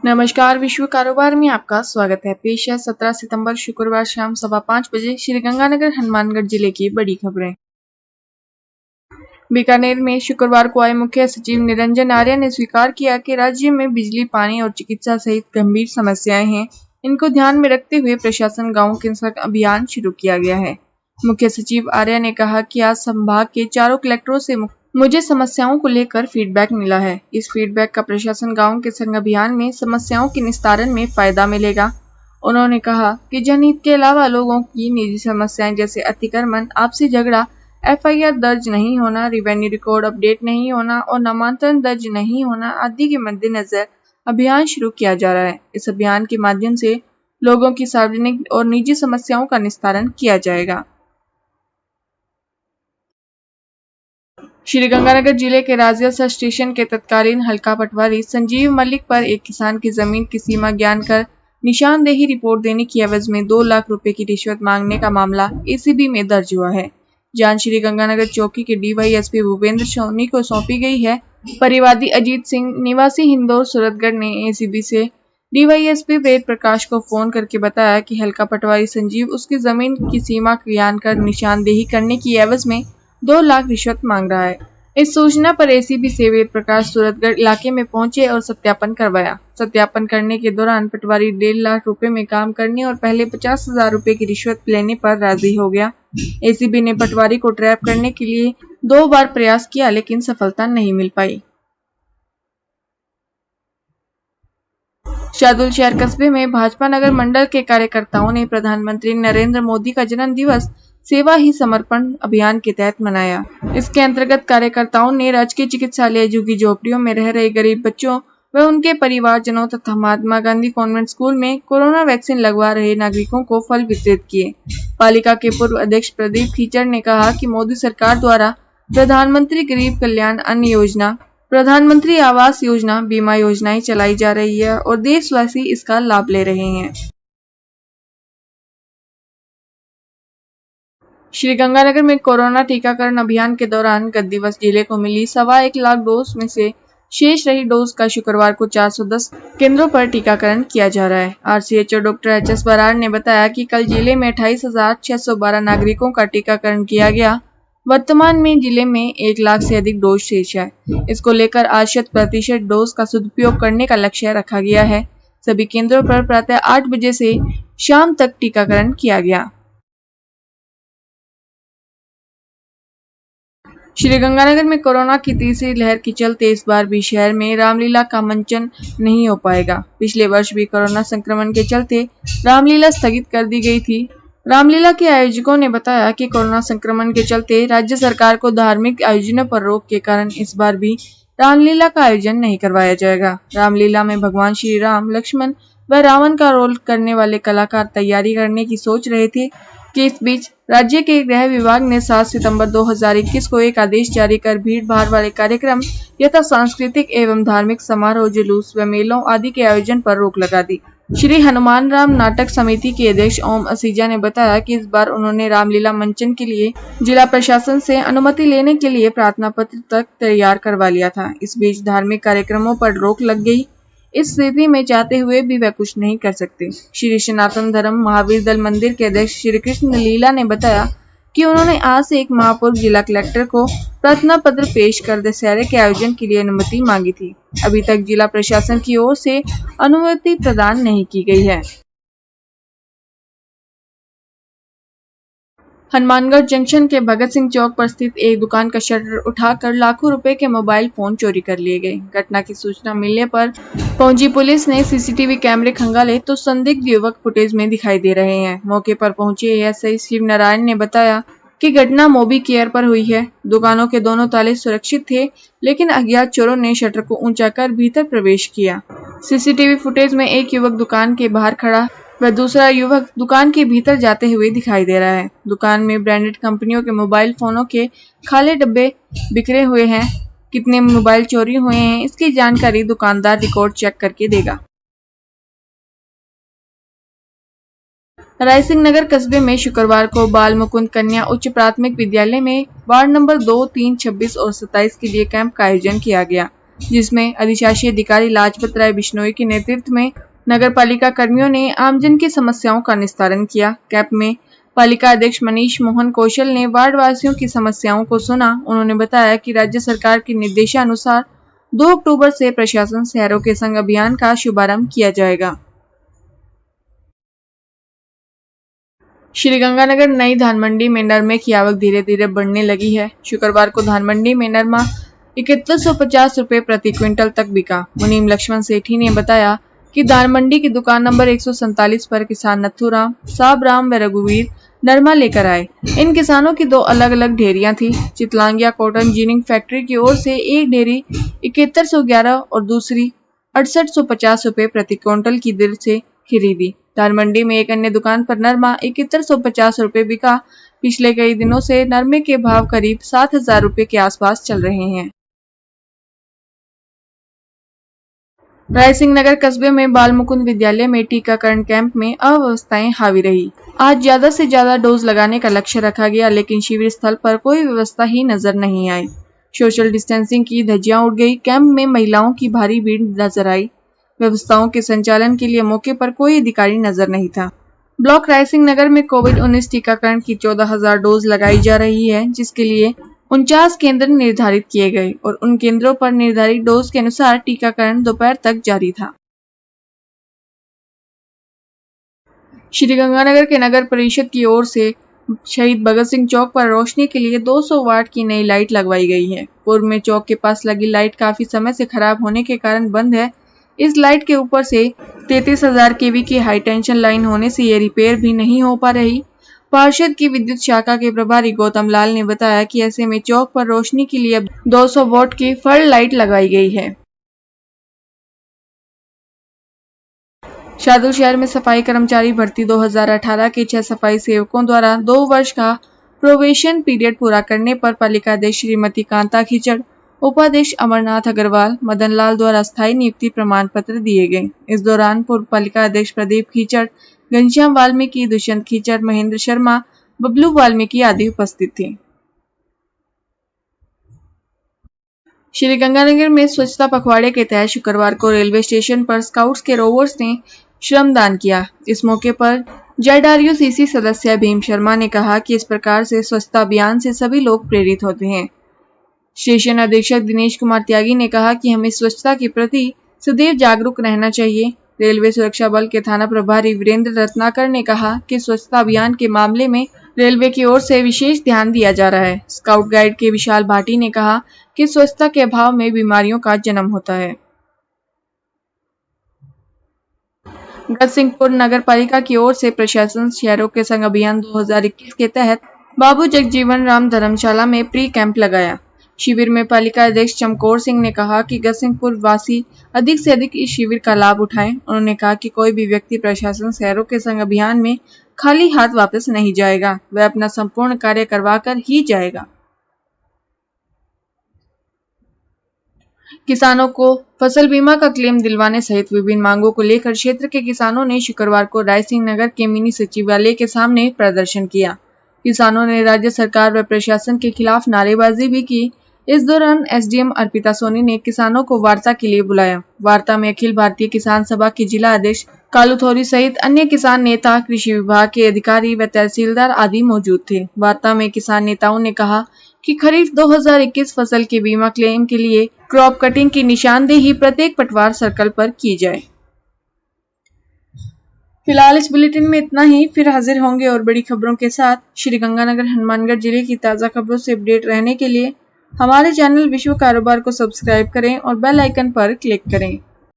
नमस्कार, विश्व कारोबार में आपका स्वागत है। पेश है 17 सितंबर शुक्रवार शाम 5:15 बजे श्रीगंगानगर हनुमानगढ़ जिले की बड़ी खबरें। बीकानेर में शुक्रवार को आए मुख्य सचिव निरंजन आर्य ने स्वीकार किया कि राज्य में बिजली, पानी और चिकित्सा सहित गंभीर समस्याएं हैं। इनको ध्यान में रखते हुए प्रशासन गाँव के संग अभियान शुरू किया गया है। मुख्य सचिव आर्य ने कहा कि आज संभाग के 4 कलेक्टरों से मुझे समस्याओं को लेकर फीडबैक मिला है। इस फीडबैक का प्रशासन गाँव के संग अभियान में समस्याओं के निस्तारण में फायदा मिलेगा। उन्होंने कहा कि जनहित के अलावा लोगों की निजी समस्याएं जैसे अतिक्रमण, आपसी झगड़ा, FIR दर्ज नहीं होना, रेवेन्यू रिकॉर्ड अपडेट नहीं होना और नामांतरण दर्ज नहीं होना आदि के मद्देनजर अभियान शुरू किया जा रहा है। इस अभियान के माध्यम से लोगों की सार्वजनिक और निजी समस्याओं का निस्तारण किया जाएगा। श्रीगंगानगर जिले के राजिया स्टेशन के तत्कालीन हल्का पटवारी संजीव मलिक पर एक किसान की जमीन की सीमा ज्ञान कर निशानदेही रिपोर्ट देने की एवज में 2 लाख रुपए की रिश्वत मांगने का मामला ACB में दर्ज हुआ है। जांच श्रीगंगानगर चौकी के DYSP भूपेंद्र सोनी को सौंपी गई है। परिवादी अजीत सिंह निवासी हिंदौर सूरतगढ़ ने ACB से DYSP वेद प्रकाश को फोन करके बताया कि हल्का पटवारी संजीव उसकी जमीन की सीमा ज्ञान कर निशानदेही करने की एवज में 2 लाख रिश्वत मांग रहा है। इस सूचना पर ACB से वेद प्रकाश सूरतगढ़ इलाके में पहुंचे और सत्यापन करवाया। सत्यापन करने के दौरान पटवारी 1.5 लाख रुपए में काम करने और पहले 50,000 रुपए की रिश्वत लेने पर राजी हो गया। ACB ने पटवारी को ट्रैप करने के लिए 2 बार प्रयास किया लेकिन सफलता नहीं मिल पाई। शाहदुल शहर कस्बे में भाजपा नगर मंडल के कार्यकर्ताओं ने प्रधानमंत्री नरेंद्र मोदी का जन्म दिवस सेवा ही समर्पण अभियान के तहत मनाया। इसके अंतर्गत कार्यकर्ताओं ने राजकीय चिकित्सालय झुग्गी झोपड़ियों में रह रहे गरीब बच्चों व उनके परिवारजनों तथा महात्मा गांधी कॉन्वेंट स्कूल में कोरोना वैक्सीन लगवा रहे नागरिकों को फल वितरित किए। पालिका के पूर्व अध्यक्ष प्रदीप खीचड़ ने कहा कि मोदी सरकार द्वारा प्रधानमंत्री गरीब कल्याण अन्न योजना, प्रधानमंत्री आवास योजना, बीमा योजनाएं चलाई जा रही है और देशवासी इसका लाभ ले रहे हैं। श्रीगंगानगर में कोरोना टीकाकरण अभियान के दौरान गत दिवस जिले को मिली 1.25 लाख डोज में से शेष रही डोज का शुक्रवार को 410 केंद्रों पर टीकाकरण किया जा रहा है। RCHO डॉक्टर HS बराड़ ने बताया कि कल जिले में 28,612 नागरिकों का टीकाकरण किया गया। वर्तमान में जिले में 1 लाख से अधिक डोज शेष है। इसको लेकर आज 100% डोज का सदुपयोग करने का लक्ष्य रखा गया है। सभी केंद्रों पर प्रातः 8 बजे से शाम तक टीकाकरण किया गया। श्रीगंगानगर में कोरोना की तीसरी लहर के चलते इस बार भी शहर में रामलीला का मंचन नहीं हो पाएगा। पिछले वर्ष भी कोरोना संक्रमण के चलते रामलीला स्थगित कर दी गई थी। रामलीला के आयोजकों ने बताया कि कोरोना संक्रमण के चलते राज्य सरकार को धार्मिक आयोजनों पर रोक के कारण इस बार भी रामलीला का आयोजन नहीं करवाया जाएगा। रामलीला में भगवान श्री राम, लक्ष्मण व रावण का रोल करने वाले कलाकार तैयारी करने की सोच रहे थे कि इस बीच राज्य के गृह विभाग ने 7 सितंबर 2021 को एक आदेश जारी कर भीड़ भाड़ वाले कार्यक्रम यथा सांस्कृतिक एवं धार्मिक समारोह, जुलूस व मेलों आदि के आयोजन पर रोक लगा दी। श्री हनुमान राम नाटक समिति के अध्यक्ष ओम असीजा ने बताया कि इस बार उन्होंने रामलीला मंचन के लिए जिला प्रशासन से अनुमति लेने के लिए प्रार्थना पत्र तक तैयार करवा लिया था। इस बीच धार्मिक कार्यक्रमों पर रोक लग गई। इस स्थिति में चाहते हुए भी वह कुछ नहीं कर सकते। श्री सनातन धर्म महावीर दल मंदिर के अध्यक्ष श्री कृष्ण लीला ने बताया कि उन्होंने आज से 1 माह पूर्व जिला कलेक्टर को प्रार्थना पत्र पेश कर दशहरे के आयोजन के लिए अनुमति मांगी थी। अभी तक जिला प्रशासन की ओर से अनुमति प्रदान नहीं की गई है। हनुमानगढ़ जंक्शन के भगत सिंह चौक पर स्थित एक दुकान का शटर उठाकर लाखों रुपए के मोबाइल फोन चोरी कर लिए गए। घटना की सूचना मिलने पर पहुंची पुलिस ने CCTV कैमरे खंगाले तो संदिग्ध युवक फुटेज में दिखाई दे रहे हैं। मौके पर पहुंचे ASI शिव नारायण ने बताया कि घटना मोबी केयर पर हुई है। दुकानों के दोनों ताले सुरक्षित थे लेकिन अज्ञात चोरों ने शटर को ऊंचा कर भीतर प्रवेश किया। CCTV फुटेज में एक युवक दुकान के बाहर खड़ा व दूसरा युवक दुकान के भीतर जाते हुए दिखाई दे रहा है। दुकान में ब्रांडेड कंपनियों के मोबाइल फोनों के खाली डब्बे बिखरे हुए हैं। कितने मोबाइल चोरी हुए हैं इसकी जानकारी दुकानदार रिकॉर्ड चेक करके देगा। रायसिंह नगर कस्बे में शुक्रवार को बाल मुकुंद कन्या उच्च प्राथमिक विद्यालय में वार्ड नंबर 2, 3, 26 और 27 के लिए कैंप का आयोजन किया गया। जिसमें अधिशासी अधिकारी लाजपत राय बिश्नोई के नेतृत्व में नगर पालिका कर्मियों ने आमजन की समस्याओं का निस्तारण किया। कैंप में पालिका अध्यक्ष मनीष मोहन कौशल ने वार्ड वासियों की समस्याओं को सुना। उन्होंने बताया कि राज्य सरकार के निर्देशानुसार 2 अक्टूबर से प्रशासन शहरों के संग अभियान का शुभारंभ किया जाएगा। श्रीगंगानगर नई धान मंडी में नरमे की आवक धीरे धीरे बढ़ने लगी है। शुक्रवार को धान मंडी में नरमा 7150 रुपए प्रति क्विंटल तक बिका। मुनीम लक्ष्मण सेठी ने बताया कि धान मंडी की दुकान नंबर 147 पर किसान नथुराम, साबराम व रघुवीर नरमा लेकर आए। इन किसानों की 2 अलग अलग ढेरियां थी। चितलांगिया कॉटन जिनिंग फैक्ट्री की ओर से एक ढेरी 7111 और दूसरी 6850 रुपए प्रति क्विंटल की दर से खरीदी। धान मंडी में एक अन्य दुकान पर नरमा 7150 रुपए बिका। पिछले कई दिनों से नरमे के भाव करीब 7000 रुपए के आसपास चल रहे हैं। रायसिंह नगर कस्बे में बाल मुकुंद विद्यालय में टीकाकरण कैंप में अव्यवस्थाएं हावी रही। आज ज्यादा से ज्यादा डोज लगाने का लक्ष्य रखा गया, लेकिन शिविर स्थल पर कोई व्यवस्था ही नजर नहीं आई। सोशल डिस्टेंसिंग की धज्जियां उड़ गई। कैंप में महिलाओं की भारी भीड़ नजर आई। व्यवस्थाओं के संचालन के लिए मौके पर कोई अधिकारी नजर नहीं था। ब्लॉक रायसिंह नगर में कोविड-19 टीकाकरण की 14,000 डोज लगाई जा रही है, जिसके लिए 49 केंद्र निर्धारित किए गए और उन केंद्रों पर निर्धारित डोज के अनुसार टीकाकरण दोपहर तक जारी था। श्रीगंगानगर के नगर परिषद की ओर से शहीद भगत सिंह चौक पर रोशनी के लिए 200 वाट की नई लाइट लगवाई गई है। पूर्व में चौक के पास लगी लाइट काफी समय से खराब होने के कारण बंद है। इस लाइट के ऊपर से 33,000 केवी की हाई टेंशन लाइन होने से ये रिपेयर भी नहीं हो पा रही। पार्षद की विद्युत शाखा के प्रभारी गौतम लाल ने बताया कि ऐसे में चौक पर रोशनी के लिए 200 वोल्ट की फ्लड लाइट लगाई गई है। शाहदोल शहर में सफाई कर्मचारी भर्ती 2018 के 6 सफाई सेवकों द्वारा 2 वर्ष का प्रोबेशन पीरियड पूरा करने पर पालिका अध्यक्ष श्रीमती कांता खिचड़, उपाध्यक्ष अमरनाथ अग्रवाल, मदन लाल द्वारा स्थायी नियुक्ति प्रमाण पत्र दिए गए। इस दौरान पूर्व पालिका अध्यक्ष प्रदीप खिचड़, घनश्याम वाल्मीकि, दुष्यंत खिचड़, महेंद्र शर्मा, बबलू वाल्मीकि आदि उपस्थित थे। श्रीगंगानगर में स्वच्छता पखवाड़े के तहत शुक्रवार को रेलवे स्टेशन पर स्काउट्स के रोवर्स ने श्रमदान किया। इस मौके पर JRUCC सदस्य भीम शर्मा ने कहा कि इस प्रकार से स्वच्छता अभियान से सभी लोग प्रेरित होते हैं। स्टेशन अधीक्षक दिनेश कुमार त्यागी ने कहा कि हमें स्वच्छता के प्रति सदैव जागरूक रहना चाहिए। रेलवे सुरक्षा बल के थाना प्रभारी वीरेंद्र रत्नाकर ने कहा कि स्वच्छता अभियान के मामले में रेलवे की ओर से विशेष ध्यान दिया जा रहा है। स्काउट गाइड के विशाल भाटी ने कहा कि स्वच्छता के अभाव में बीमारियों का जन्म होता है। गजसिंहपुर नगर पालिका की ओर से प्रशासन शहरों के संग अभियान 2021 के तहत बाबू जगजीवन राम धर्मशाला में प्री कैंप लगाया। शिविर में पालिका अध्यक्ष चमकौर सिंह ने कहा कि गजसिंहपुर वासी अधिक से अधिक इस शिविर का लाभ उठाएं। उन्होंने कहा कि कोई भी व्यक्ति प्रशासन शहरों के संग अभियान में खाली हाथ वापस नहीं जाएगा, वह अपना संपूर्ण कार्य करवाकर ही जाएगा। किसानों को फसल बीमा का क्लेम दिलवाने सहित विभिन्न मांगों को लेकर क्षेत्र के किसानों ने शुक्रवार को रायसिंह नगर के मिनी सचिवालय के सामने प्रदर्शन किया। किसानों ने राज्य सरकार व प्रशासन के खिलाफ नारेबाजी भी की। इस दौरान SDM अर्पिता सोनी ने किसानों को वार्ता के लिए बुलाया। वार्ता में अखिल भारतीय किसान सभा के जिला अध्यक्ष कालू थोरी सहित अन्य किसान नेता, कृषि विभाग के अधिकारी व तहसीलदार आदि मौजूद थे। वार्ता में किसान नेताओं ने कहा कि खरीफ 2021 फसल के बीमा क्लेम के लिए क्रॉप कटिंग की निशानदेही प्रत्येक पटवार सर्कल पर की जाए। फिलहाल इस बुलेटिन में इतना ही। फिर हाजिर होंगे और बड़ी खबरों के साथ। श्रीगंगानगर हनुमानगढ़ जिले की ताजा खबरों से अपडेट रहने के लिए हमारे चैनल विश्व कारोबार को सब्सक्राइब करें और बेल आइकन पर क्लिक करें।